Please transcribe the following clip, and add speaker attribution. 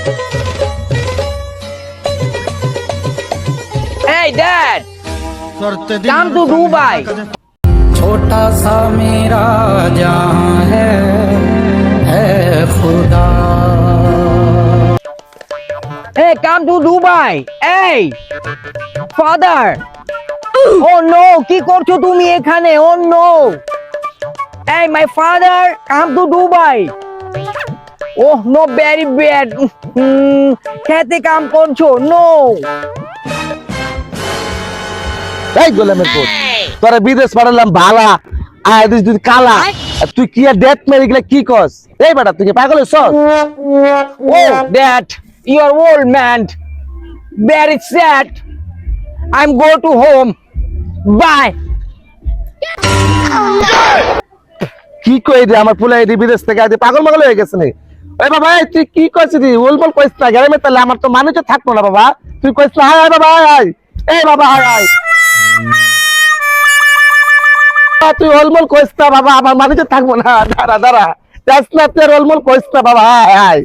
Speaker 1: Hey dad, come to Dubai.
Speaker 2: छोटा सा मेरा जहां है खुदा।
Speaker 1: Hey, come to Dubai. Hey, father. Oh no, কি করছো তুমি এখানে? Oh no. Hey, my father, come to Dubai. Oh no, very bad. খেতে কাম করছো? No.
Speaker 3: এই গোলামের পুত, তোরা বিদেশ পাঠালাম ভালা আর তুই কালা, আর তুই কি আর ডেট মেরে গেলে কি কস? এই বেটা তুই কি পাগল হইছস?
Speaker 1: Oh, dad, you're old man. Very sad. I'm go to home. Bye.
Speaker 3: কি কই রে আমার পুলা এই বিদেশ থেকে আজ পাগল মাগল হয়ে গেছে নে। ওই বাবা এই তুই কি কইছিস রে? উলবল কইছ না গ্রামে, তাহলে আমার তো মানুষ থাকবো না বাবা। তুই কইছ না হাই বাবা হাই, এই বাবা হাই, তুই অলমল কইছ না বাবা, আমার মানুষ থাকবো না। দাঁড়া দাঁড়া, যাস না তুই অলমল কইছ না বাবা হাই হাই।